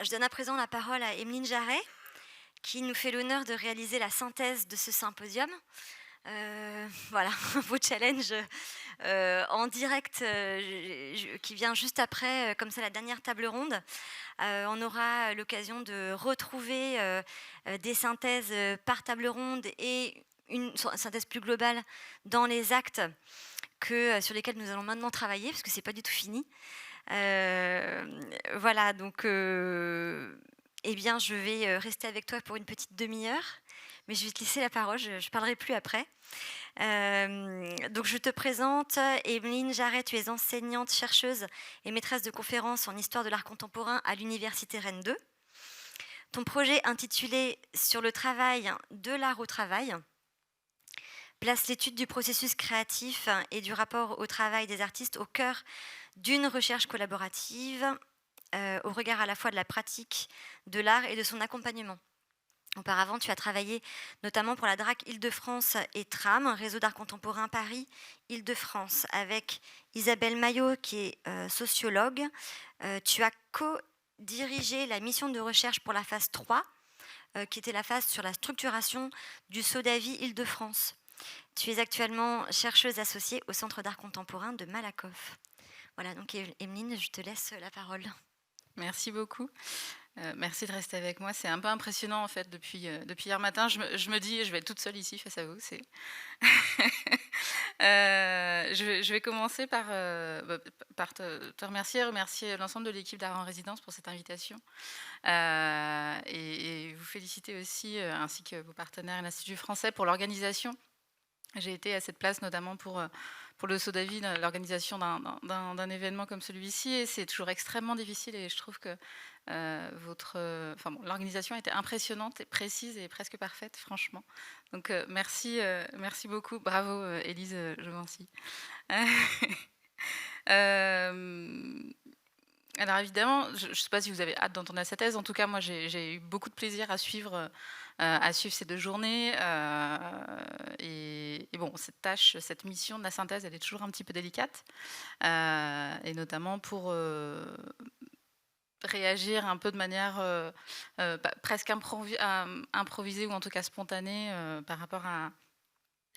Je donne à présent la parole à Emeline Jarret, qui nous fait l'honneur de réaliser la synthèse de ce symposium. Voilà, un beau challenge, en direct, qui vient juste après, comme c'est la dernière table ronde. On aura l'occasion de retrouver, des synthèses, par table ronde et une synthèse plus globale dans les actes sur lesquels nous allons maintenant travailler, parce que c'est pas du tout fini. Voilà, donc eh bien, je vais, rester avec toi pour une petite demi-heure, mais je vais te laisser la parole, je parlerai plus après. Donc je te présente Emeline Jarret, tu es enseignante, chercheuse et maîtresse de conférences en histoire de l'art contemporain à l'université Rennes 2. Ton projet intitulé «Sur le travail, de l'art au travail» place l'étude du processus créatif et du rapport au travail des artistes au cœur d'une recherche collaborative, au regard à la fois de la pratique de l'art et de son accompagnement. Auparavant, tu as travaillé notamment pour la DRAC Île-de-France et TRAM, Réseau d'art contemporain Paris Île-de-France, avec Isabelle Maillot, qui est sociologue. Tu as co-dirigé la mission de recherche pour la phase 3, qui était la phase sur la structuration du Sodavi Île-de-France. Tu es actuellement chercheuse associée au Centre d'art contemporain de Malakoff. Voilà, donc Emeline, je te laisse la parole. Merci beaucoup. Merci de rester avec moi. C'est un peu impressionnant en fait depuis hier matin. Je me dis: «Je vais être toute seule ici face à vous». C'est je vais commencer par te remercier l'ensemble de l'équipe d'Art en résidence pour cette invitation, et vous féliciter aussi, ainsi que vos partenaires et l'Institut français pour l'organisation. J'ai été à cette place notamment pour le Sodavi, l'organisation d'un événement comme celui-ci, et c'est toujours extrêmement difficile, et je trouve que, enfin bon, l'organisation était impressionnante et précise et presque parfaite, franchement. Donc, merci beaucoup. Bravo, Élise, Jovency. Hem Alors évidemment, je ne sais pas si vous avez hâte d'entendre sa thèse. En tout cas, moi, j'ai eu beaucoup de plaisir à suivre ces 2 journées, et bon, cette tâche, cette mission de la synthèse, elle est toujours un petit peu délicate, et notamment pour, réagir un peu de manière, presque improvisée, ou en tout cas spontanée, par rapport à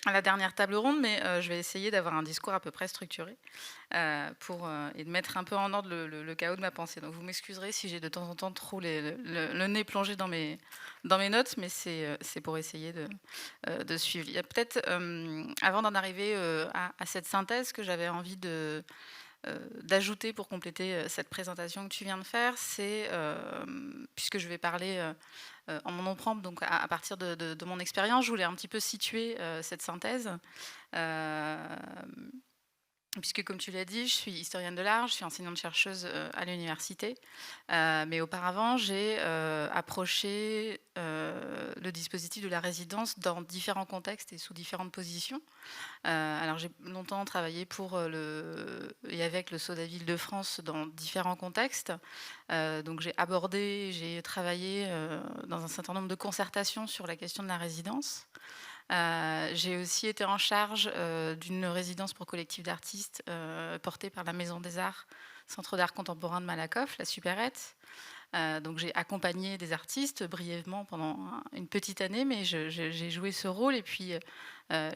la dernière table ronde, mais je vais essayer d'avoir un discours à peu près structuré, et de mettre un peu en ordre le chaos de ma pensée. Donc vous m'excuserez si j'ai de temps en temps trop le nez plongé dans mes notes, mais c'est pour essayer de suivre. Il y a peut-être, avant d'en arriver, à cette synthèse, que j'avais envie d'ajouter pour compléter, cette présentation que tu viens de faire, c'est, puisque je vais parler, en mon nom propre, donc à partir de mon expérience, je voulais un petit peu situer, cette synthèse. Hem Puisque comme tu l'as dit, je suis historienne de l'art, je suis enseignante-chercheuse, à l'université. Mais auparavant, j'ai, approché, le dispositif de la résidence dans différents contextes et sous différentes positions. Alors j'ai longtemps travaillé pour, le et avec le Soda Île-de-France dans différents contextes. Donc j'ai travaillé, dans un certain nombre de concertations sur la question de la résidence. J'ai aussi été en charge, d'une résidence pour collectif d'artistes, portée par la Maison des Arts, Centre d'art contemporain de Malakoff, la supérette. Donc j'ai accompagné des artistes brièvement pendant une petite année, mais j'ai joué ce rôle, et puis,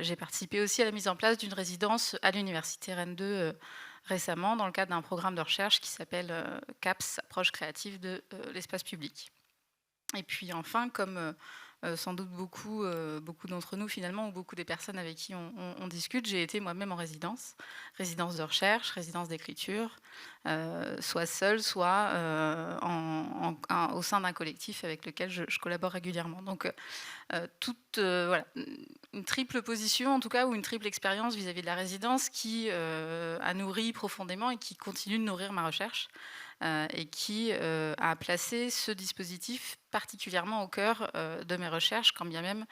j'ai participé aussi à la mise en place d'une résidence à l'université Rennes 2, récemment, dans le cadre d'un programme de recherche qui s'appelle, CAPS, approche créative de, l'espace public. Et puis enfin, comme, sans doute beaucoup d'entre nous finalement, ou beaucoup des personnes avec qui on discute, j'ai été moi-même en résidence de recherche, résidence d'écriture, soit seule, soit, au sein d'un collectif avec lequel je collabore régulièrement. Donc, voilà, une triple position en tout cas, ou une triple expérience vis-à-vis de la résidence qui, a nourri profondément et qui continue de nourrir ma recherche, et qui, a placé ce dispositif particulièrement au cœur, de mes recherches, quand bien même,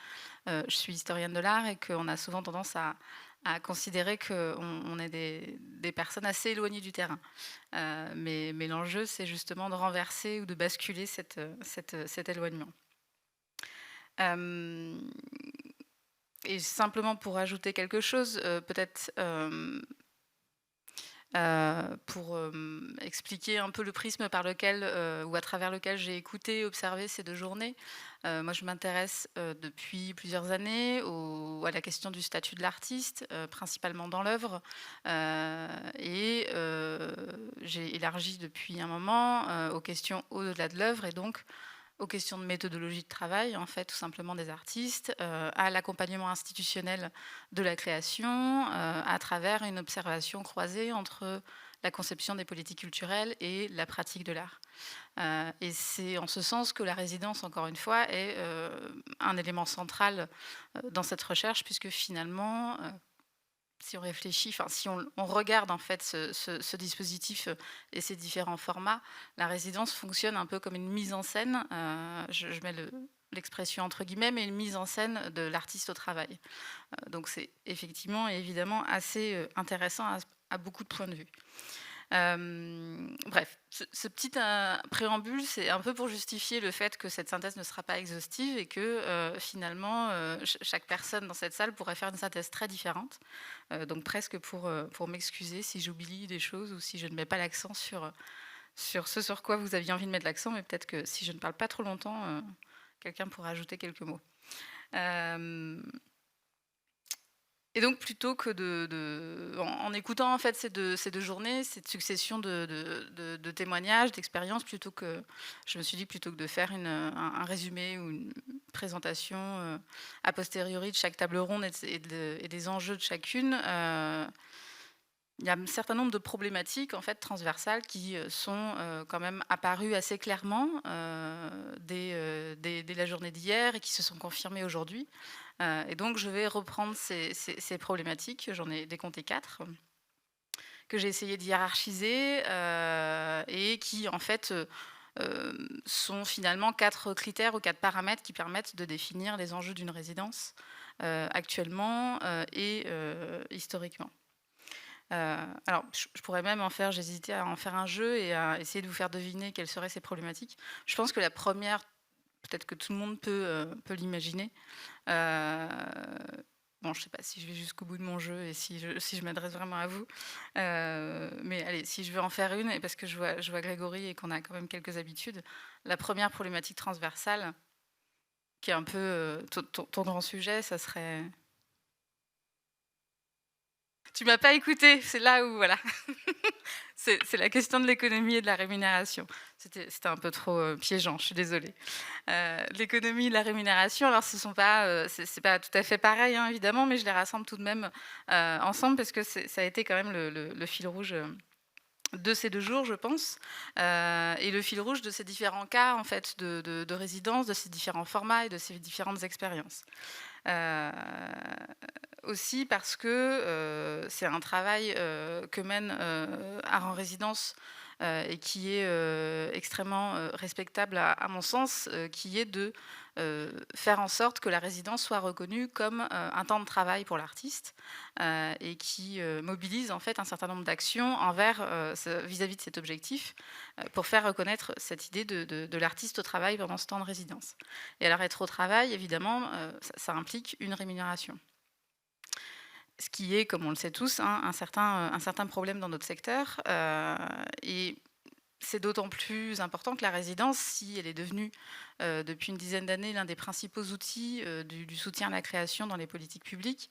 je suis historienne de l'art et qu'on a souvent tendance à considérer qu'on est des personnes assez éloignées du terrain. Mais l'enjeu, c'est justement de renverser ou de basculer cet éloignement. Hem Et simplement pour ajouter quelque chose, peut-être, pour expliquer un peu le prisme par lequel ou à travers lequel j'ai écouté et observé ces 2 journées. Moi, je m'intéresse depuis plusieurs années à la question du statut de l'artiste, principalement dans l'œuvre. Et j'ai élargi depuis un moment aux questions au-delà de l'œuvre et donc aux questions de méthodologie de travail, en fait, tout simplement des artistes, à l'accompagnement institutionnel de la création, à travers une observation croisée entre la conception des politiques culturelles et la pratique de l'art. Et c'est en ce sens que la résidence, encore une fois, est un élément central dans cette recherche, puisque finalement, si on réfléchit, enfin si on regarde en fait ce dispositif et ces différents formats, la résidence fonctionne un peu comme une mise en scène, je mets l'expression entre guillemets, mais une mise en scène de l'artiste au travail. Donc c'est effectivement et évidemment assez intéressant à beaucoup de points de vue. Bref, ce petit préambule, c'est un peu pour justifier le fait que cette synthèse ne sera pas exhaustive et que finalement, chaque personne dans cette salle pourrait faire une synthèse très différente. Donc presque pour m'excuser si j'oublie des choses ou si je ne mets pas l'accent sur ce sur quoi vous aviez envie de mettre l'accent, mais peut-être que si je ne parle pas trop longtemps, quelqu'un pourra ajouter quelques mots. Et donc plutôt que en écoutant en fait ces deux journées, cette succession de témoignages, d'expériences, plutôt que je me suis dit plutôt que de faire un résumé ou une présentation a posteriori de chaque table ronde et des enjeux de chacune, il y a un certain nombre de problématiques en fait transversales qui sont quand même apparues assez clairement dès la journée d'hier et qui se sont confirmées aujourd'hui. Et donc je vais reprendre ces problématiques, j'en ai décompté 4, que j'ai essayé de hiérarchiser et qui en fait sont finalement 4 critères ou 4 paramètres qui permettent de définir les enjeux d'une résidence actuellement et historiquement. Alors, je pourrais même j'hésitais à en faire un jeu et à essayer de vous faire deviner quelles seraient ces problématiques. Je pense que la première, peut-être que tout le monde peut l'imaginer. Bon, je ne sais pas si je vais jusqu'au bout de mon jeu et si je m'adresse vraiment à vous. Mais allez, si je veux en faire une, et parce que je vois Grégory et qu'on a quand même quelques habitudes, la première problématique transversale, qui est un peu ton grand sujet, ça serait... Tu m'as pas écouté, c'est là où, voilà. C'est la question de l'économie et de la rémunération. C'était un peu trop piégeant, je suis désolée. L'économie et la rémunération, alors ce sont pas, c'est pas tout à fait pareil, hein, évidemment, mais je les rassemble tout de même ensemble parce que ça a été quand même le fil rouge de ces 2 jours, je pense, et le fil rouge de ces différents cas, en fait, de résidence, de ces différents formats et de ces différentes expériences. Heu, Aussi parce que c'est un travail que mène Art en résidence et qui est extrêmement respectable à mon sens, qui est de faire en sorte que la résidence soit reconnue comme un temps de travail pour l'artiste et qui mobilise en fait un certain nombre d'actions envers vis-à-vis de cet objectif pour faire reconnaître cette idée de l'artiste au travail pendant ce temps de résidence. Et alors être au travail, évidemment, ça implique une rémunération. Ce qui est, comme on le sait tous, hein, un certain problème dans notre secteur. Et c'est d'autant plus important que la résidence, si elle est devenue depuis une dizaine d'années l'un des principaux outils du soutien à la création dans les politiques publiques,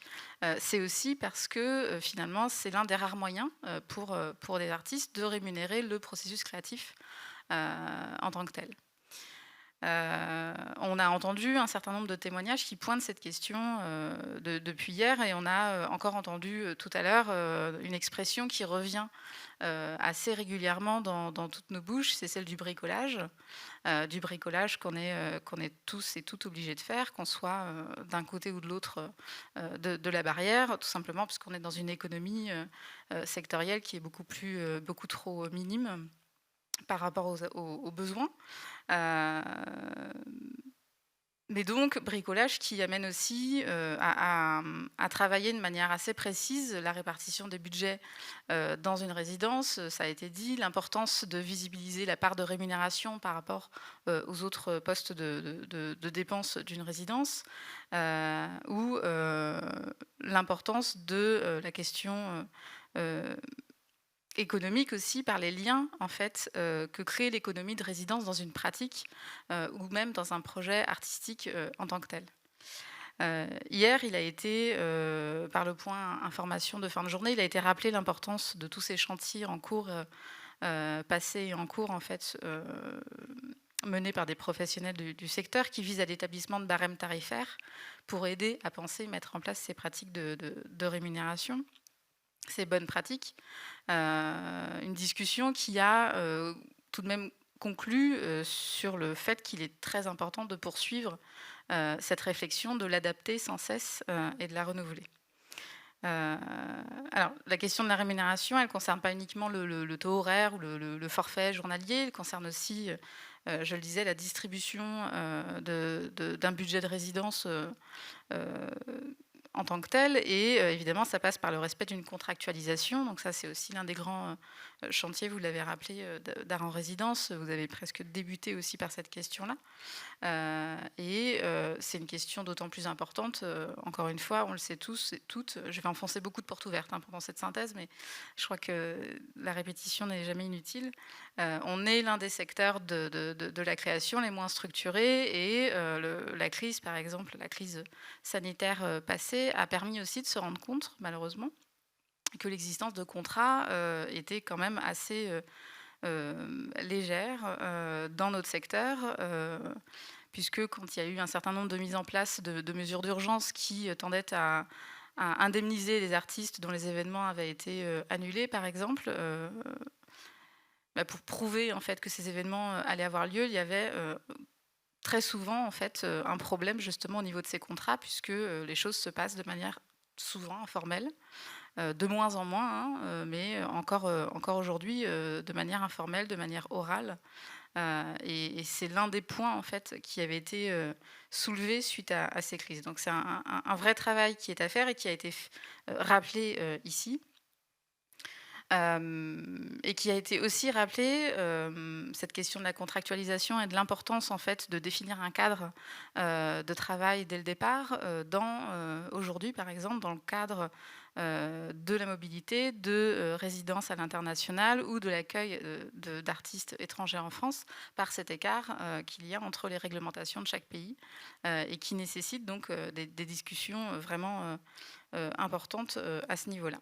c'est aussi parce que finalement c'est l'un des rares moyens pour des artistes de rémunérer le processus créatif en tant que tel. On a entendu un certain nombre de témoignages qui pointent cette question depuis hier et on a encore entendu tout à l'heure une expression qui revient assez régulièrement dans toutes nos bouches, c'est celle du bricolage qu'on est tous et toutes obligés de faire, qu'on soit d'un côté ou de l'autre de la barrière, tout simplement parce qu'on est dans une économie sectorielle qui est beaucoup trop minime par rapport aux besoins. Euh, mais donc, bricolage qui amène aussi à travailler de manière assez précise la répartition des budgets dans une résidence. Ça a été dit, l'importance de visibiliser la part de rémunération par rapport aux autres postes de dépenses d'une résidence, ou l'importance de la question économique aussi par les liens en fait que crée l'économie de résidence dans une pratique ou même dans un projet artistique en tant que tel. Hier, il a été, par le point information de fin de journée, il a été rappelé l'importance de tous ces chantiers en cours, passés et en cours en fait, menés par des professionnels du secteur qui visent à l'établissement de barèmes tarifaires pour aider à penser et mettre en place ces pratiques de rémunération, ces bonnes pratiques. Une discussion qui a tout de même conclu sur le fait qu'il est très important de poursuivre cette réflexion, de l'adapter sans cesse et de la renouveler. Alors, la question de la rémunération, elle ne concerne pas uniquement le taux horaire ou le forfait journalier, elle concerne aussi, je le disais, la distribution d'un budget de résidence euh, en tant que tel. Et évidemment, ça passe par le respect d'une contractualisation. Donc ça, c'est aussi l'un des grands chantiers, vous l'avez rappelé, d'art en résidence. Vous avez presque débuté aussi par cette question-là. C'est une question d'autant plus importante, encore une fois, on le sait tous et toutes, je vais enfoncer beaucoup de portes ouvertes pendant cette synthèse, mais je crois que la répétition n'est jamais inutile. On est l'un des secteurs de la création les moins structurés et la crise, par exemple, la crise sanitaire passée, a permis aussi de se rendre compte, malheureusement, que l'existence de contrats était quand même assez légère dans notre secteur, puisque quand il y a eu un certain nombre de mises en place de mesures d'urgence qui tendaient à indemniser les artistes dont les événements avaient été annulés, par exemple, pour prouver en fait que ces événements allaient avoir lieu, il y avait très souvent en fait un problème justement au niveau de ces contrats, puisque les choses se passent de manière souvent informelle. De moins en moins, hein, mais encore aujourd'hui, de manière informelle, de manière orale. Et c'est l'un des points en fait qui avait été soulevé suite à ces crises. Donc c'est un vrai travail qui est à faire et qui a été rappelé ici. Et qui a été aussi rappelé, cette question de la contractualisation et de l'importance en fait de définir un cadre de travail dès le départ, aujourd'hui par exemple dans le cadre de la mobilité, de résidence à l'international ou de l'accueil d'artistes étrangers en France, par cet écart qu'il y a entre les réglementations de chaque pays et qui nécessite donc des discussions vraiment importantes à ce niveau-là.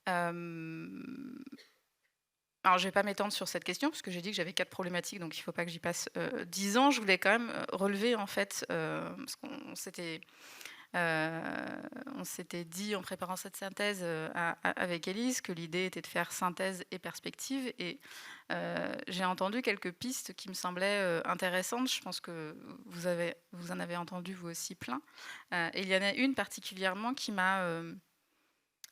Alors, je ne vais pas m'étendre sur cette question, parce que j'ai dit que j'avais 4 problématiques, donc il ne faut pas que j'y passe 10 ans. Je voulais quand même relever, en fait, parce qu'on s'était dit en préparant cette synthèse avec Élise que l'idée était de faire synthèse et perspective. Et j'ai entendu quelques pistes qui me semblaient intéressantes. Je pense que vous en avez entendu vous aussi plein. Et il y en a une particulièrement qui m'a...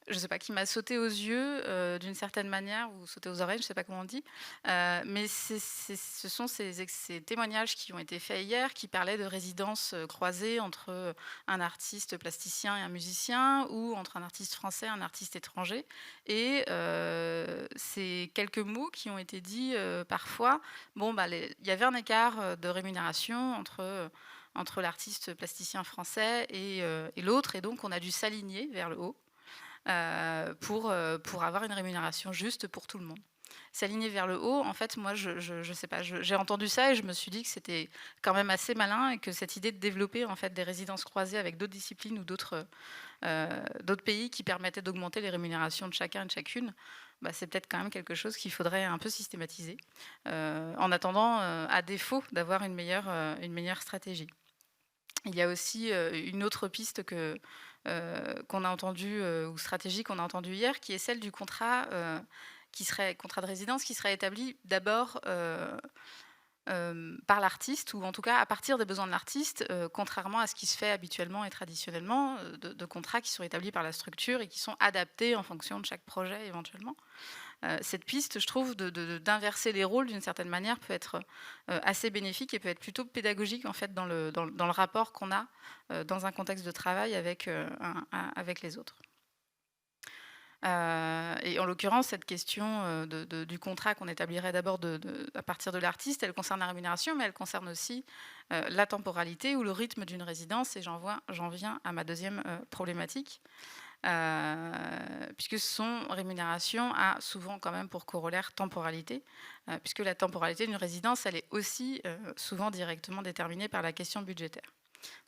je ne sais pas, qui m'a sauté aux yeux d'une certaine manière, ou sauté aux oreilles, je ne sais pas comment on dit, mais ce sont ces témoignages qui ont été faits hier, qui parlaient de résidences croisées entre un artiste plasticien et un musicien, ou entre un artiste français et un artiste étranger. Et ces quelques mots qui ont été dits parfois, il y avait un écart de rémunération entre l'artiste plasticien français et l'autre, et donc on a dû s'aligner vers le haut. Pour avoir une rémunération juste pour tout le monde. S'aligner vers le haut, en fait, moi, je sais pas, j'ai entendu ça et je me suis dit que c'était quand même assez malin et que cette idée de développer en fait des résidences croisées avec d'autres disciplines ou d'autres pays qui permettaient d'augmenter les rémunérations de chacun et de chacune, c'est peut-être quand même quelque chose qu'il faudrait un peu systématiser, en attendant, à défaut d'avoir une meilleure stratégie. Il y a aussi une autre piste qu'on a entendue, ou stratégie qu'on a entendue hier, qui est celle du contrat contrat de résidence, qui serait établi d'abord par l'artiste, ou en tout cas à partir des besoins de l'artiste, contrairement à ce qui se fait habituellement et traditionnellement, de contrats qui sont établis par la structure et qui sont adaptés en fonction de chaque projet éventuellement. Cette piste, je trouve, d'inverser les rôles d'une certaine manière peut être assez bénéfique et peut être plutôt pédagogique en fait dans le rapport qu'on a dans un contexte de travail avec les autres. Et en l'occurrence, cette question du contrat qu'on établirait d'abord à partir de l'artiste, elle concerne la rémunération, mais elle concerne aussi la temporalité ou le rythme d'une résidence. Et j'en viens à ma deuxième problématique. puisque son rémunération a souvent quand même pour corollaire temporalité, puisque la temporalité d'une résidence, elle est aussi, souvent directement déterminée par la question budgétaire.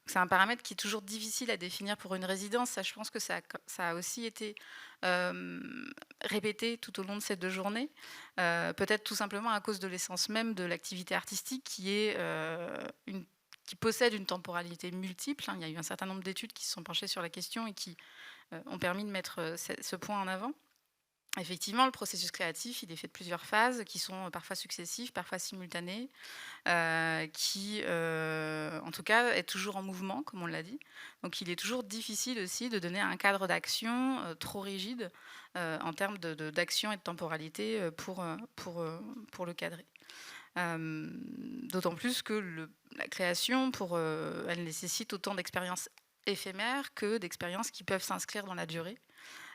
C'est un paramètre qui est toujours difficile à définir pour une résidence. Ça, je pense que ça a aussi été répété tout au long de ces 2 journées. Peut-être tout simplement à cause de l'essence même de l'activité artistique qui possède une temporalité multiple, hein. Il y a eu un certain nombre d'études qui se sont penchées sur la question et qui, ont permis de mettre, ce point en avant. Effectivement, le processus créatif, il est fait de plusieurs phases qui sont parfois successives, parfois simultanées, en tout cas, est toujours en mouvement, comme on l'a dit. Donc il est toujours difficile aussi de donner un cadre d'action, trop rigide, en termes d'action et de temporalité, pour le cadrer. D'autant plus que la création, elle nécessite autant d'expériences éphémères que d'expériences qui peuvent s'inscrire dans la durée.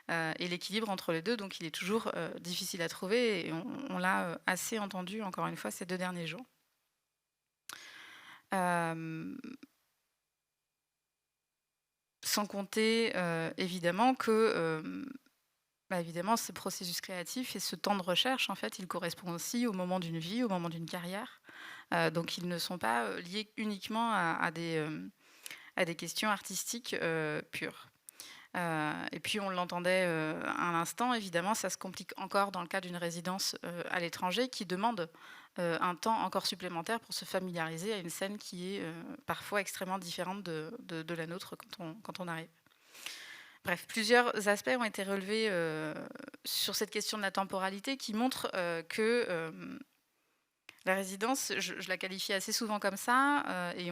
Et l'équilibre entre les deux, donc il est toujours difficile à trouver et on l'a assez entendu encore une fois ces 2 derniers jours. Euh, Sans compter évidemment que évidemment ce processus créatif et ce temps de recherche, en fait, il correspond aussi au moment d'une vie, au moment d'une carrière. Donc ils ne sont pas liés uniquement à des questions artistiques pures. Et puis on l'entendait à l'instant, évidemment, ça se complique encore dans le cas d'une résidence à l'étranger qui demande un temps encore supplémentaire pour se familiariser à une scène qui est parfois extrêmement différente de la nôtre quand on arrive. Bref, plusieurs aspects ont été relevés sur cette question de la temporalité qui montrent que la résidence, je la qualifie assez souvent comme ça, et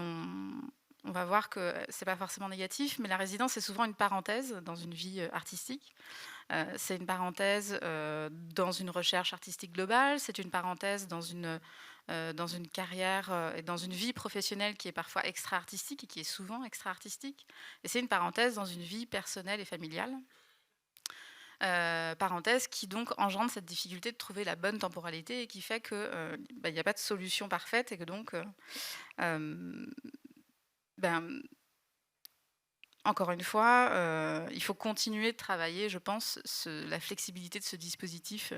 on va voir que c'est pas forcément négatif, mais la résidence est souvent une parenthèse dans une vie artistique. C'est une parenthèse dans une recherche artistique globale, c'est une parenthèse dans une carrière et dans une vie professionnelle qui est parfois extra-artistique et qui est souvent extra-artistique. Et c'est une parenthèse dans une vie personnelle et familiale. Parenthèse qui donc engendre cette difficulté de trouver la bonne temporalité et qui fait que il n'y a pas de solution parfaite et que donc ben, encore une fois, il faut continuer de travailler, je pense, la flexibilité de ce dispositif,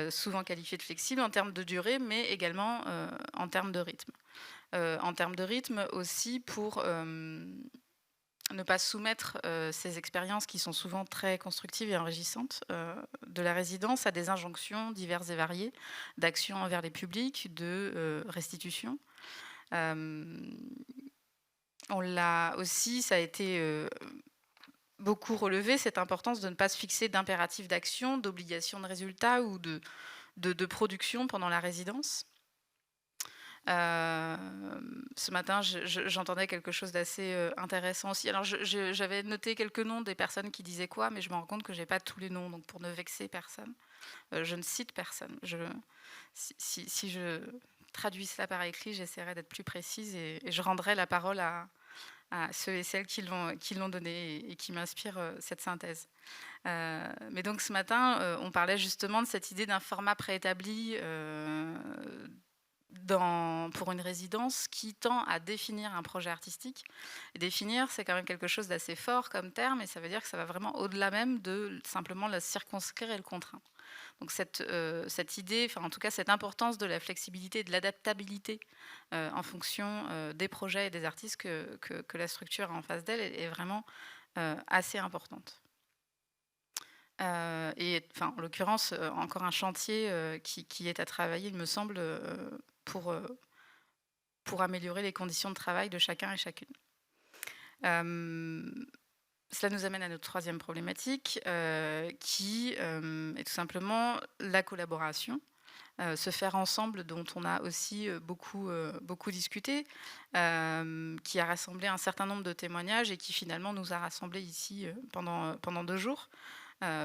souvent qualifié de flexible en termes de durée, mais également en termes de rythme. En termes de rythme aussi pour ne pas soumettre ces expériences qui sont souvent très constructives et enrichissantes de la résidence à des injonctions diverses et variées d'action envers les publics, de restitution. On l'a aussi, ça a été beaucoup relevé, cette importance de ne pas se fixer d'impératifs d'action, d'obligations de résultat ou de production pendant la résidence. Ce matin, j'entendais quelque chose d'assez intéressant aussi. Alors, j'avais noté quelques noms des personnes qui disaient quoi, mais je me rends compte que j'ai pas tous les noms, donc pour ne vexer personne, je ne cite personne. Si je traduis cela par écrit, j'essaierai d'être plus précise et je rendrai la parole à ceux et celles qui l'ont donné et qui m'inspirent cette synthèse. Mais donc ce matin, on parlait justement de cette idée d'un format préétabli pour une résidence qui tend à définir un projet artistique. Et définir, c'est quand même quelque chose d'assez fort comme terme, et ça veut dire que ça va vraiment au-delà même de simplement le circonscrire et le contraindre. Donc cette idée, enfin en tout cas cette importance de la flexibilité et de l'adaptabilité en fonction des projets et des artistes que la structure a en face d'elle est vraiment assez importante. Et enfin, en l'occurrence, encore un chantier qui est à travailler, il me semble, pour, améliorer les conditions de travail de chacun et chacune. Cela nous amène à notre troisième problématique, qui est tout simplement la collaboration. Se faire ensemble, dont on a aussi beaucoup discuté, qui a rassemblé un certain nombre de témoignages et qui finalement nous a rassemblés ici pendant 2 jours.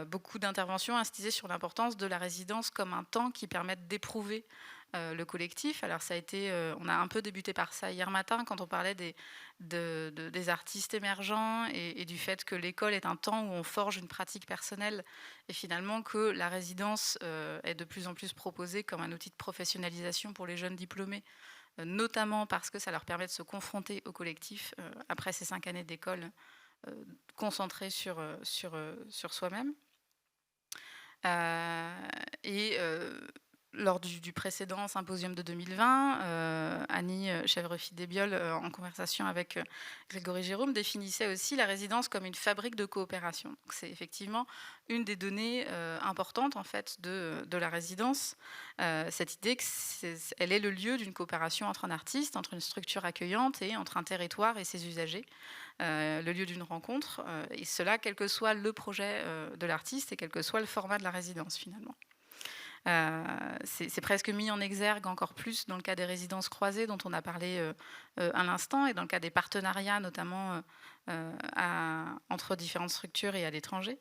Beaucoup d'interventions insistaient sur l'importance de la résidence comme un temps qui permette d'éprouver le collectif. Alors ça a été, on a un peu débuté par ça hier matin quand on parlait des artistes émergents et du fait que l'école est un temps où on forge une pratique personnelle et finalement que la résidence est de plus en plus proposée comme un outil de professionnalisation pour les jeunes diplômés, notamment parce que ça leur permet de se confronter au collectif après ces 5 années d'école concentré sur soi-même. Et lors du précédent symposium de 2020, Annie Chèvrefille-Desbiol, en conversation avec Grégory Jérôme, définissait aussi la résidence comme une fabrique de coopération. Donc c'est effectivement une des données importantes en fait de la résidence, cette idée qu'elle est le lieu d'une coopération entre un artiste, entre une structure accueillante et entre un territoire et ses usagers. Le lieu d'une rencontre, et cela quel que soit le projet de l'artiste et quel que soit le format de la résidence finalement. C'est presque mis en exergue encore plus dans le cas des résidences croisées dont on a parlé à l'instant, et dans le cas des partenariats notamment entre différentes structures et à l'étranger.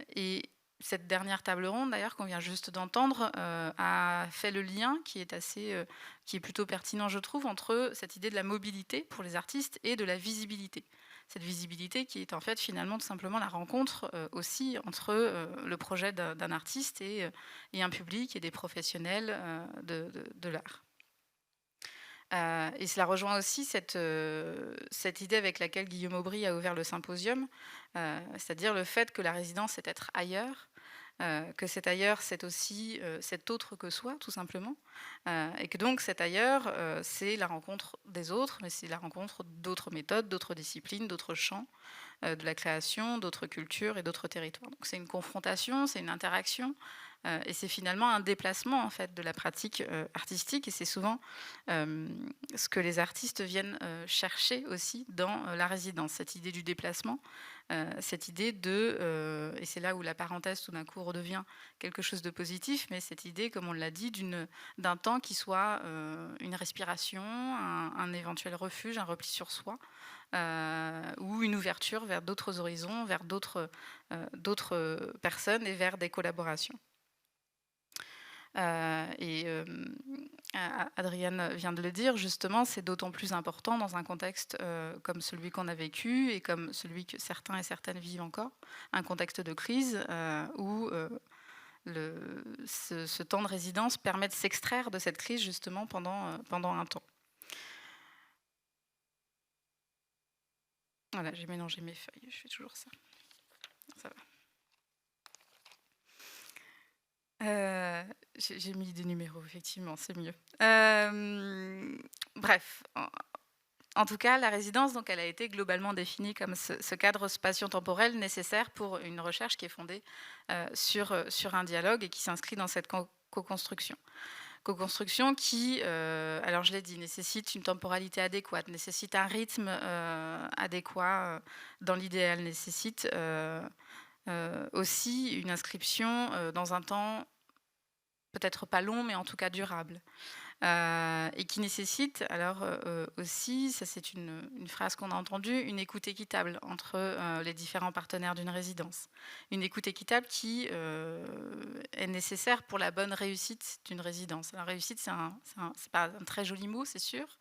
Et cette dernière table ronde, d'ailleurs, qu'on vient juste d'entendre, a fait le lien qui est plutôt pertinent, je trouve, entre cette idée de la mobilité pour les artistes et de la visibilité. Cette visibilité qui est en fait finalement tout simplement la rencontre aussi entre le projet d'un artiste et un public et des professionnels de l'art. Et cela rejoint aussi cette idée avec laquelle Guillaume Aubry a ouvert le symposium, c'est-à-dire le fait que la résidence, c'est être ailleurs, que cet ailleurs, c'est aussi cet autre que soi, tout simplement, et que donc cet ailleurs, c'est la rencontre des autres, mais c'est la rencontre d'autres méthodes, d'autres disciplines, d'autres champs de la création, d'autres cultures et d'autres territoires. Donc c'est une confrontation, c'est une interaction, et c'est finalement un déplacement en fait de la pratique artistique, et c'est souvent ce que les artistes viennent chercher aussi dans la résidence, cette idée du déplacement, cette idée de, et c'est là où la parenthèse tout d'un coup redevient quelque chose de positif, mais cette idée, comme on l'a dit, d'un temps qui soit une respiration, un éventuel refuge, un repli sur soi, ou une ouverture vers d'autres horizons, vers d'autres personnes et vers des collaborations. Adrienne vient de le dire, justement, c'est d'autant plus important dans un contexte comme celui qu'on a vécu et comme celui que certains et certaines vivent encore, un contexte de crise où ce temps de résidence permet de s'extraire de cette crise justement pendant un temps. Voilà, j'ai mélangé mes feuilles, je fais toujours ça. Ça va. J'ai mis des numéros, effectivement, c'est mieux. Bref, en tout cas, la résidence, donc, elle a été globalement définie comme ce cadre spatio-temporel nécessaire pour une recherche qui est fondée sur un dialogue et qui s'inscrit dans cette co-construction. Co-construction qui, alors je l'ai dit, nécessite une temporalité adéquate, nécessite un rythme adéquat dans l'idéal, nécessite aussi une inscription dans un temps peut-être pas long, mais en tout cas durable. Et qui nécessite alors aussi, ça c'est une phrase qu'on a entendue, une écoute équitable entre les différents partenaires d'une résidence. Une écoute équitable qui est nécessaire pour la bonne réussite d'une résidence. La réussite, c'est pas un très joli mot, c'est sûr,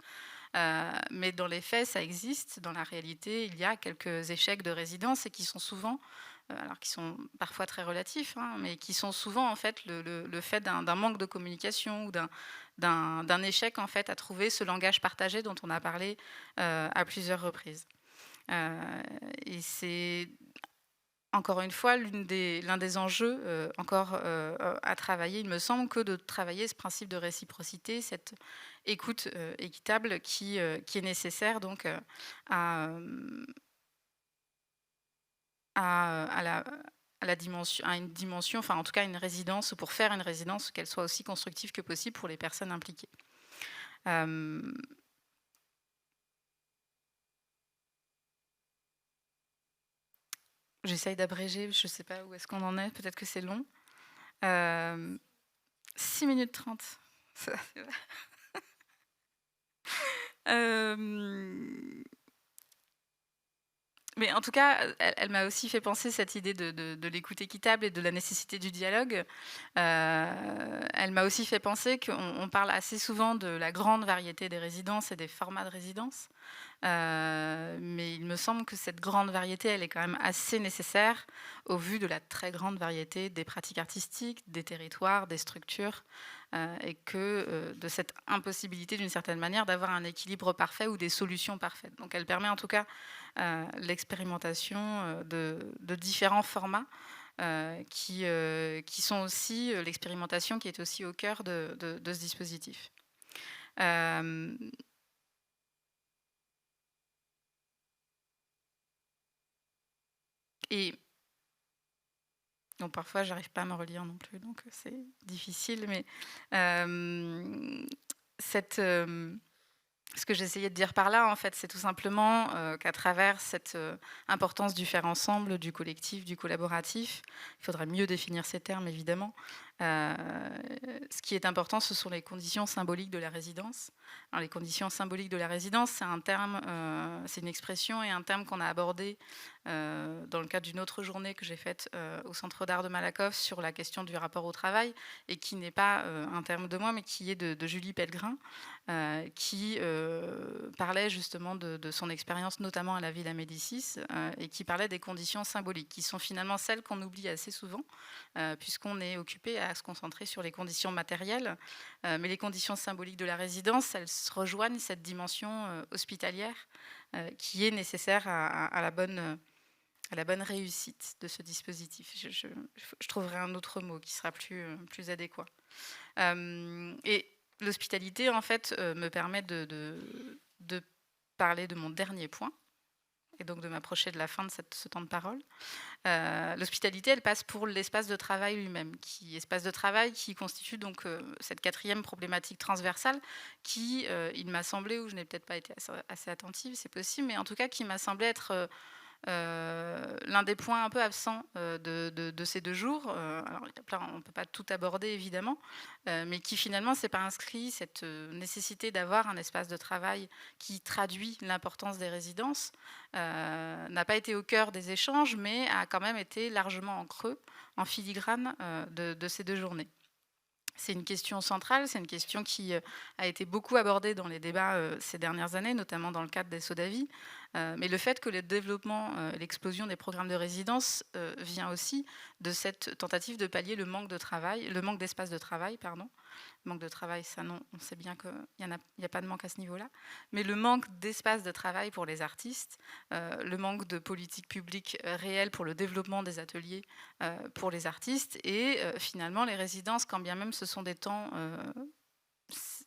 mais dans les faits, ça existe. Dans la réalité, il y a quelques échecs de résidence et qui sont souvent, alors qui sont parfois très relatifs, hein, mais qui sont souvent en fait le fait d'un manque de communication ou d'un échec en fait à trouver ce langage partagé dont on a parlé à plusieurs reprises. Et c'est encore une fois l'un des enjeux encore à travailler, il me semble, que de travailler ce principe de réciprocité, cette écoute équitable qui est nécessaire donc à la dimension, à une dimension, enfin en tout cas une résidence, pour faire une résidence, qu'elle soit aussi constructive que possible pour les personnes impliquées. J'essaye d'abréger, je ne sais pas où est-ce qu'on en est, peut-être que c'est long. 6 minutes 30. Mais en tout cas, elle m'a aussi fait penser cette idée de l'écoute équitable et de la nécessité du dialogue. Elle m'a aussi fait penser qu'on parle assez souvent de la grande variété des résidences et des formats de résidence. Mais il me semble que cette grande variété, elle est quand même assez nécessaire au vu de la très grande variété des pratiques artistiques, des territoires, des structures, et de cette impossibilité d'une certaine manière d'avoir un équilibre parfait ou des solutions parfaites. Donc elle permet en tout cas l'expérimentation de différents formats qui sont aussi l'expérimentation qui est aussi au cœur de ce dispositif. Euh, et donc parfois j'arrive pas à me relire non plus, donc c'est difficile, mais cette, ce que j'essayais de dire par là, en fait, c'est tout simplement qu'à travers cette importance du faire ensemble, du collectif, du collaboratif, il faudrait mieux définir ces termes, évidemment. Euh, Ce qui est important, ce sont les conditions symboliques de la résidence. Alors, les conditions symboliques de la résidence, c'est un terme, c'est une expression et un terme qu'on a abordé dans le cadre d'une autre journée que j'ai faite au Centre d'art de Malakoff sur la question du rapport au travail, et qui n'est pas un terme de moi, mais qui est de Julie Pellegrin, qui parlait justement de son expérience, notamment à la Villa Médicis, et qui parlait des conditions symboliques, qui sont finalement celles qu'on oublie assez souvent, puisqu'on est occupé à se concentrer sur les conditions matérielles. Mais les conditions symboliques de la résidence, elles se rejoignent cette dimension hospitalière qui est nécessaire à la bonne réussite de ce dispositif. Je trouverai un autre mot qui sera plus adéquat. Et l'hospitalité, en fait, me permet de parler de mon dernier point, et donc de m'approcher de la fin de ce temps de parole. L'hospitalité, elle passe pour l'espace de travail lui-même, espace de travail qui constitue donc cette quatrième problématique transversale qui, il m'a semblé, ou je n'ai peut-être pas été assez attentive, c'est possible, mais en tout cas qui m'a semblé être l'un des points un peu absents de ces 2 jours. Alors, on ne peut pas tout aborder évidemment, mais qui finalement s'est pas inscrit, cette nécessité d'avoir un espace de travail qui traduit l'importance des résidences, n'a pas été au cœur des échanges, mais a quand même été largement en creux, en filigrane de ces 2 journées. C'est une question centrale, c'est une question qui a été beaucoup abordée dans les débats ces dernières années, notamment dans le cadre des SODAVI. Mais le fait que le développement, l'explosion des programmes de résidence vient aussi de cette tentative de pallier le manque d'espace de travail, pardon. Le manque de travail, ça non, on sait bien qu'il n'y a pas de manque à ce niveau-là. Mais le manque d'espace de travail pour les artistes, le manque de politique publique réelle pour le développement des ateliers pour les artistes, et finalement les résidences, quand bien même ce sont des temps,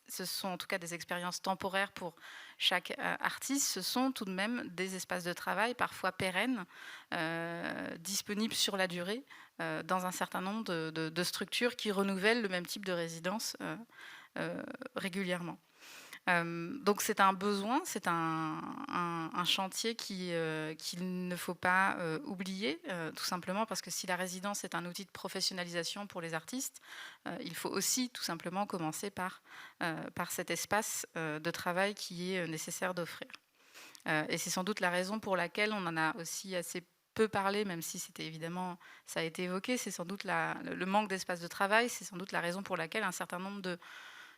ce sont en tout cas des expériences temporaires pour chaque artiste, ce sont tout de même des espaces de travail parfois pérennes, disponibles sur la durée, dans un certain nombre de structures qui renouvellent le même type de résidence régulièrement. Donc c'est un besoin, c'est un chantier qu'il ne faut pas oublier, tout simplement parce que si la résidence est un outil de professionnalisation pour les artistes, il faut aussi tout simplement commencer par cet espace de travail qui est nécessaire d'offrir. Et c'est sans doute la raison pour laquelle on en a aussi assez peu parlé, même si c'était évidemment, ça a été évoqué, c'est sans doute le manque d'espace de travail, c'est sans doute la raison pour laquelle un certain nombre de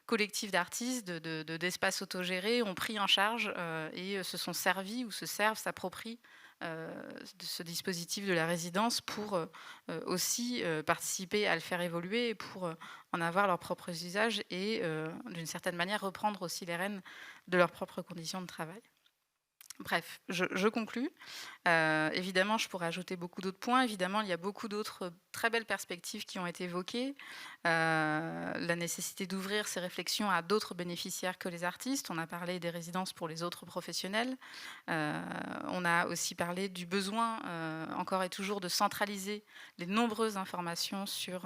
collectifs d'artistes, d'espaces autogérés ont pris en charge et se sont servis ou se servent, s'approprient de ce dispositif de la résidence pour aussi participer à le faire évoluer et pour en avoir leurs propres usages et d'une certaine manière reprendre aussi les rênes de leurs propres conditions de travail. Bref, je conclus. Évidemment, je pourrais ajouter beaucoup d'autres points. Évidemment, il y a beaucoup d'autres très belles perspectives qui ont été évoquées. La nécessité d'ouvrir ces réflexions à d'autres bénéficiaires que les artistes. On a parlé des résidences pour les autres professionnels. On a aussi parlé du besoin, encore et toujours, de centraliser les nombreuses informations sur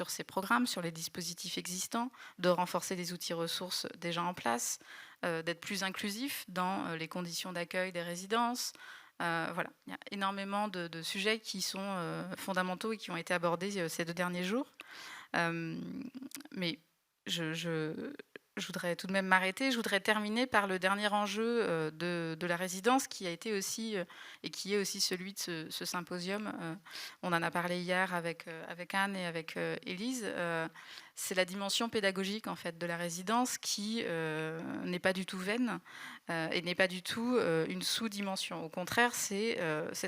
ces programmes, sur les dispositifs existants, de renforcer les outils ressources déjà en place, d'être plus inclusif dans les conditions d'accueil des résidences. Voilà, il y a énormément de sujets qui sont fondamentaux et qui ont été abordés ces 2 derniers jours. Mais je voudrais tout de même m'arrêter. Je voudrais terminer par le dernier enjeu de la résidence qui a été aussi et qui est aussi celui de ce symposium. On en a parlé hier avec Anne et avec Élise. C'est la dimension pédagogique en fait de la résidence qui n'est pas du tout vaine et n'est pas du tout une sous-dimension. Au contraire, c'est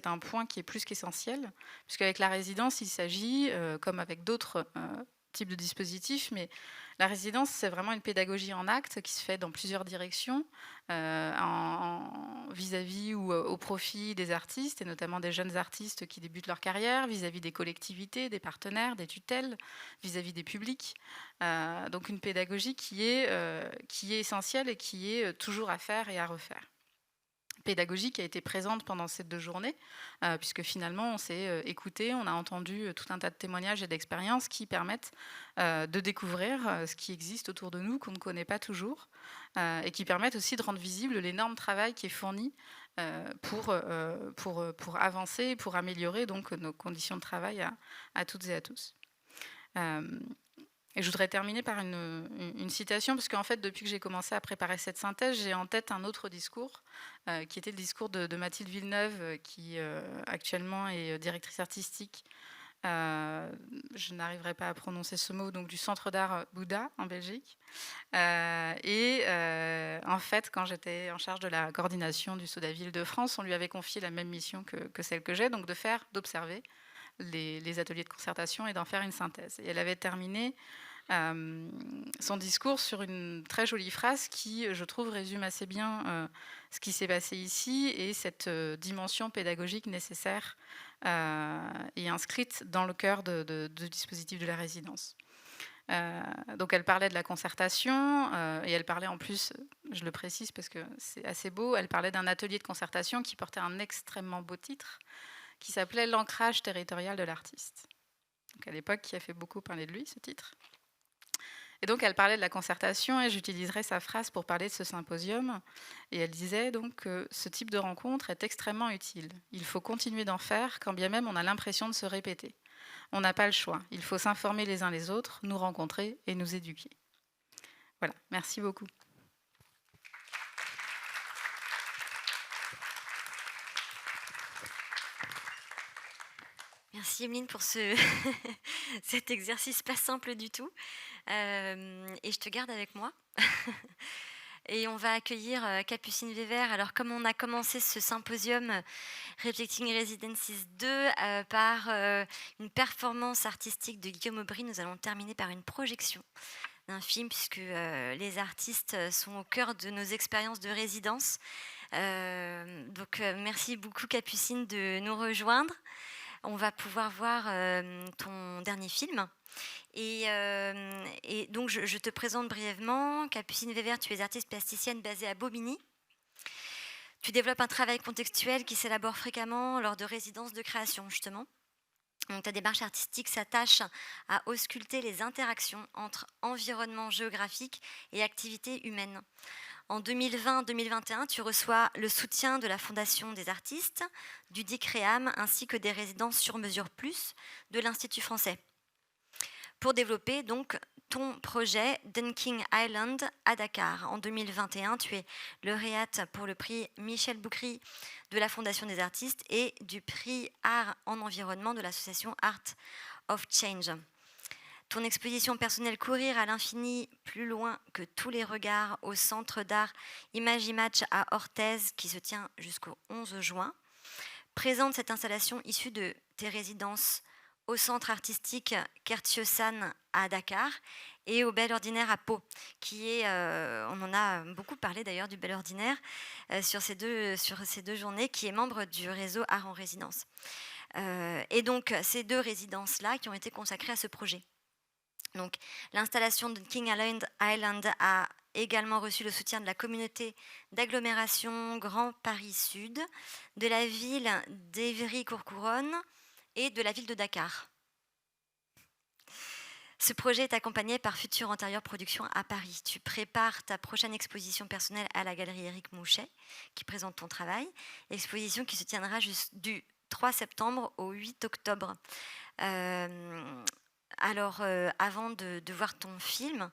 un point qui est plus qu'essentiel, puisqu'avec la résidence, il s'agit, comme avec d'autres types de dispositifs, mais la résidence, c'est vraiment une pédagogie en acte qui se fait dans plusieurs directions, vis-à-vis ou au profit des artistes, et notamment des jeunes artistes qui débutent leur carrière, vis-à-vis des collectivités, des partenaires, des tutelles, vis-à-vis des publics. Donc une pédagogie qui est essentielle et qui est toujours à faire et à refaire. Pédagogie qui a été présente pendant ces 2 journées, puisque finalement on s'est écouté, on a entendu tout un tas de témoignages et d'expériences qui permettent de découvrir ce qui existe autour de nous, qu'on ne connaît pas toujours, et qui permettent aussi de rendre visible l'énorme travail qui est fourni pour avancer, pour améliorer donc nos conditions de travail à toutes et à tous. Et je voudrais terminer par une citation, parce qu'en fait, depuis que j'ai commencé à préparer cette synthèse, j'ai en tête un autre discours, qui était le discours de Mathilde Villeneuve, qui actuellement est directrice artistique, je n'arriverai pas à prononcer ce mot, donc du Centre d'art Bouddha en Belgique. En fait, quand j'étais en charge de la coordination du Soda Île-de-France, on lui avait confié la même mission que celle que j'ai, donc d'observer les ateliers de concertation et d'en faire une synthèse. Et elle avait terminé son discours sur une très jolie phrase qui, je trouve, résume assez bien ce qui s'est passé ici et cette dimension pédagogique nécessaire et inscrite dans le cœur du dispositif de la résidence. Donc elle parlait de la concertation et elle parlait en plus, je le précise parce que c'est assez beau, elle parlait d'un atelier de concertation qui portait un extrêmement beau titre qui s'appelait « L'ancrage territorial de l'artiste ». Donc à l'époque, qui a fait beaucoup parler de lui, ce titre. Et donc, elle parlait de la concertation et j'utiliserai sa phrase pour parler de ce symposium. Et elle disait donc que ce type de rencontre est extrêmement utile. Il faut continuer d'en faire, quand bien même on a l'impression de se répéter. On n'a pas le choix. Il faut s'informer les uns les autres, nous rencontrer et nous éduquer. Voilà, merci beaucoup. Merci Emeline pour cet exercice pas simple du tout. Et je te garde avec moi. Et on va accueillir Capucine Weber. Alors comme on a commencé ce symposium Reflecting Residencies 2 par une performance artistique de Guillaume Aubry, nous allons terminer par une projection d'un film puisque les artistes sont au cœur de nos expériences de résidence. Donc merci beaucoup Capucine de nous rejoindre. On va pouvoir voir ton dernier film. Et donc, je te présente brièvement. Capucine Weber, tu es artiste plasticienne basée à Bobigny. Tu développes un travail contextuel qui s'élabore fréquemment lors de résidences de création, justement. Donc, ta démarche artistique s'attache à ausculter les interactions entre environnement géographique et activités humaines. En 2020-2021, tu reçois le soutien de la Fondation des artistes, du DICREAM, ainsi que des résidences sur mesure plus de l'Institut français, pour développer donc ton projet Dunking Island à Dakar. En 2021, tu es lauréate pour le prix Michel Boucry de la Fondation des artistes et du prix Art en environnement de l'association Art of Change. Ton exposition personnelle Courir à l'infini, plus loin que tous les regards, au Centre d'art Image à Orthez, qui se tient jusqu'au 11 juin, présente cette installation issue de tes résidences au Centre artistique Kertiosan à Dakar et au Bel Ordinaire à Pau, qui est, on en a beaucoup parlé d'ailleurs du Bel Ordinaire sur ces deux journées, qui est membre du réseau Art en résidence. Et donc ces 2 résidences-là qui ont été consacrées à ce projet. Donc, l'installation de King Island a également reçu le soutien de la communauté d'agglomération Grand Paris Sud, de la ville d'Évry-Courcouronnes et de la ville de Dakar. Ce projet est accompagné par Futur Antérieur Production à Paris. Tu prépares ta prochaine exposition personnelle à la galerie Éric Mouchet, qui présente ton travail. Exposition qui se tiendra du 3 septembre au 8 octobre. Alors, avant de voir ton film,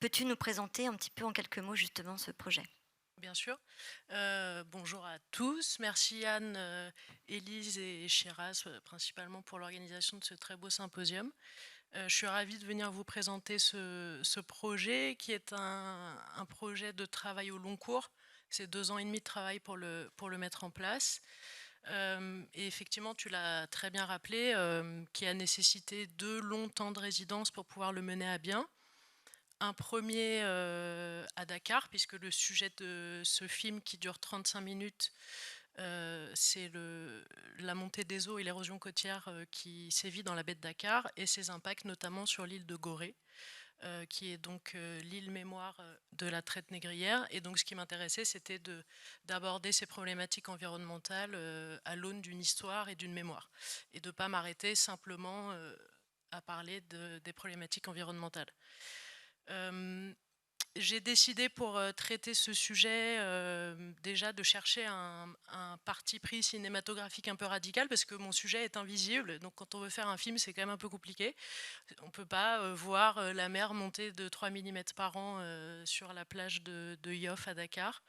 Peux-tu nous présenter un petit peu en quelques mots justement ce projet? Bien sûr. Bonjour à tous. Merci Anne, Élise et Shiraz, principalement pour l'organisation de ce très beau symposium. Je suis ravie de venir vous présenter ce projet qui est un projet de travail au long cours. C'est 2 ans et demi de travail pour le mettre en place. Et effectivement, tu l'as très bien rappelé, qui a nécessité 2 longs temps de résidence pour pouvoir le mener à bien. Un premier à Dakar, puisque le sujet de ce film qui dure 35 minutes, c'est la montée des eaux et l'érosion côtière qui sévit dans la baie de Dakar et ses impacts notamment sur l'île de Gorée, qui est donc l'île mémoire de la traite négrière. Et donc ce qui m'intéressait, c'était d'aborder ces problématiques environnementales à l'aune d'une histoire et d'une mémoire, et de ne pas m'arrêter simplement à parler des problématiques environnementales. J'ai décidé pour traiter ce sujet déjà de chercher un parti pris cinématographique un peu radical, parce que mon sujet est invisible, donc quand on veut faire un film c'est quand même un peu compliqué. On ne peut pas voir la mer monter de 3 mm par an sur la plage de Yoff à Dakar.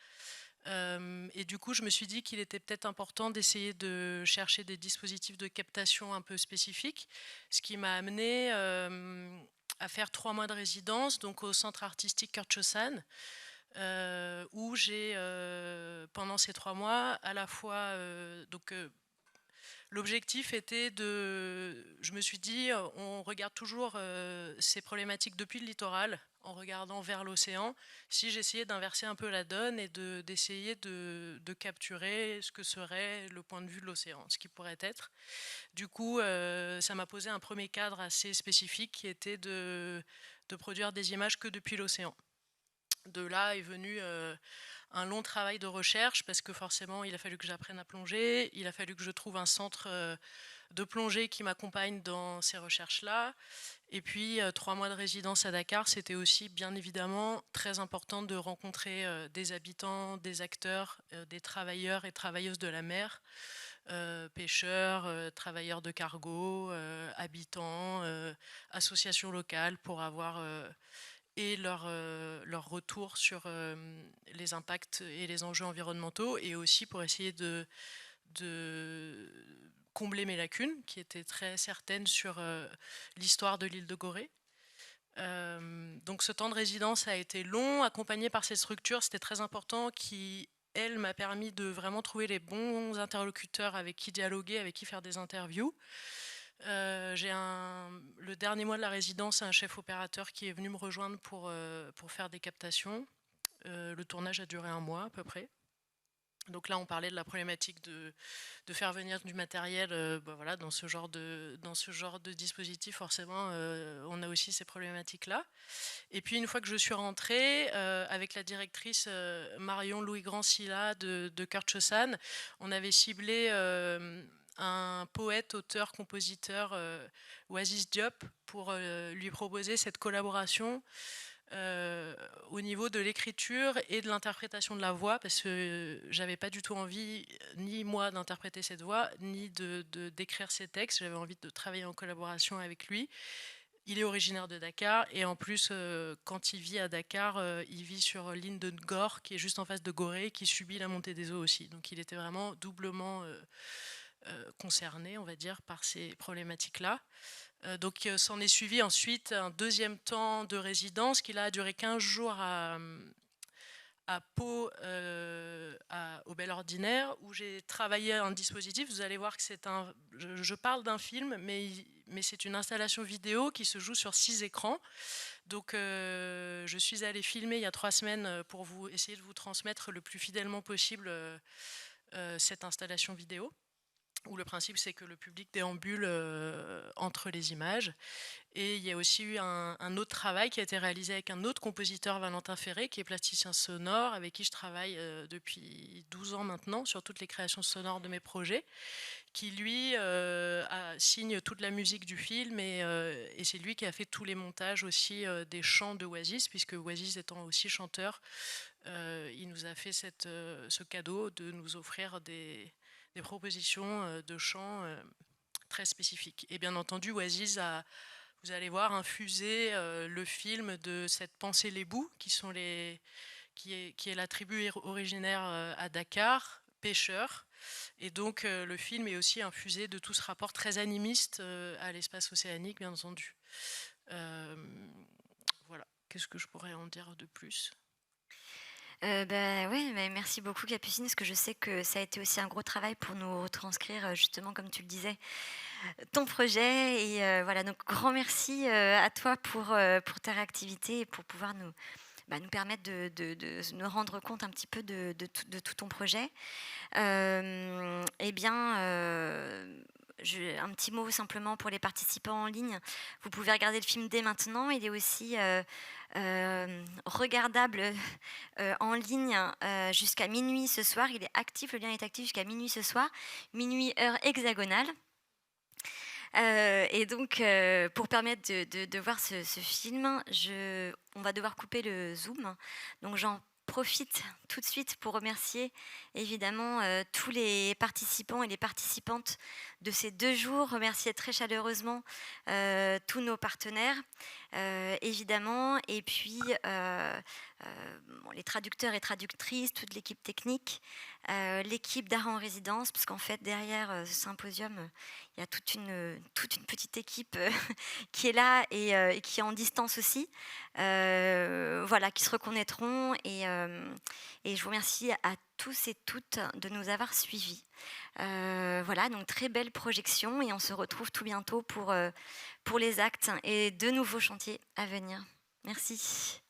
Et du coup je me suis dit qu'il était peut-être important d'essayer de chercher des dispositifs de captation un peu spécifiques, ce qui m'a amené à faire 3 mois de résidence donc au centre artistique Kurt Schosan, où j'ai pendant ces 3 mois à la fois l'objectif était je me suis dit, on regarde toujours ces problématiques depuis le littoral, en regardant vers l'océan. Si j'essayais d'inverser un peu la donne et d'essayer de capturer ce que serait le point de vue de l'océan, ce qui pourrait être. Du coup, ça m'a posé un premier cadre assez spécifique qui était de produire des images que depuis l'océan. De là est venu un long travail de recherche, parce que forcément il a fallu que j'apprenne à plonger, il a fallu que je trouve un centre de plongée qui m'accompagne dans ces recherches-là. Et puis 3 mois de résidence à Dakar, c'était aussi bien évidemment très important de rencontrer des habitants, des acteurs, des travailleurs et travailleuses de la mer, pêcheurs, travailleurs de cargo, habitants, associations locales, pour avoir et leur retour sur les impacts et les enjeux environnementaux, et aussi pour essayer de combler mes lacunes, qui étaient très certaines sur l'histoire de l'île de Gorée. Donc ce temps de résidence a été long, accompagné par cette structure, c'était très important, qui, elle, m'a permis de vraiment trouver les bons interlocuteurs avec qui dialoguer, avec qui faire des interviews. Le dernier mois de la résidence, un chef opérateur qui est venu me rejoindre pour faire des captations. Le tournage a duré 1 mois à peu près. Donc là, on parlait de la problématique de faire venir du matériel. Voilà, dans ce genre de dispositif, forcément, on a aussi ces problématiques-là. Et puis, une fois que je suis rentrée, avec la directrice Marion Louis-Grand-Silla de Kurt Schosan, on avait ciblé un poète, auteur, compositeur, Oasis Diop, pour lui proposer cette collaboration au niveau de l'écriture et de l'interprétation de la voix, parce que j'avais pas du tout envie, ni moi, d'interpréter cette voix, ni d'écrire ces textes. J'avais envie de travailler en collaboration avec lui. Il est originaire de Dakar, et en plus, quand il vit à Dakar, il vit sur l'île de Ngor, qui est juste en face de Gorée, qui subit la montée des eaux aussi. Donc il était vraiment doublement concerné, on va dire, par ces problématiques-là. Donc s'en est suivi ensuite un deuxième temps de résidence qui là, a duré 15 jours à Pau, au Bel Ordinaire, où j'ai travaillé un dispositif. Vous allez voir que je parle d'un film, mais c'est une installation vidéo qui se joue sur 6 écrans. Donc je suis allée filmer il y a 3 semaines pour essayer de vous transmettre le plus fidèlement possible cette installation vidéo, où le principe c'est que le public déambule entre les images. Et il y a aussi eu un autre travail qui a été réalisé avec un autre compositeur, Valentin Ferré, qui est plasticien sonore, avec qui je travaille depuis 12 ans maintenant sur toutes les créations sonores de mes projets, qui lui signe toute la musique du film, et c'est lui qui a fait tous les montages aussi des chants de Oasis, puisque Oasis étant aussi chanteur, il nous a fait ce cadeau de nous offrir des propositions de chants très spécifiques. Et bien entendu, Oasis a vous allez voir infuser le film de cette pensée les bouts, qui est la tribu originaire à Dakar, pêcheurs. Et donc le film est aussi infusé de tout ce rapport très animiste à l'espace océanique, bien entendu. Voilà, qu'est-ce que je pourrais en dire de plus? Bah, ouais, mais merci beaucoup Capucine, parce que je sais que ça a été aussi un gros travail pour nous retranscrire, justement comme tu le disais, ton projet et voilà, donc grand merci, à toi pour ta réactivité et pour pouvoir nous permettre de nous rendre compte un petit peu de tout ton projet. Eh bien, un petit mot simplement pour les participants en ligne. Vous pouvez regarder le film dès maintenant. Il est aussi regardable en ligne jusqu'à minuit ce soir. Il est actif, le lien est actif jusqu'à minuit ce soir, minuit heure hexagonale. Et donc, pour permettre de voir ce film, on va devoir couper le Zoom. Donc j'en profite tout de suite pour remercier évidemment tous les participants et les participantes de ces 2 jours, remercier très chaleureusement tous nos partenaires, évidemment, et puis les traducteurs et traductrices, toute l'équipe technique, l'équipe d'art en résidence, parce qu'en fait derrière ce symposium, il y a toute une petite équipe qui est là et qui est en distance aussi, voilà, qui se reconnaîtront et je vous remercie à tous et toutes de nous avoir suivis. Voilà, donc très belle projection et on se retrouve tout bientôt pour les actes et de nouveaux chantiers à venir. Merci.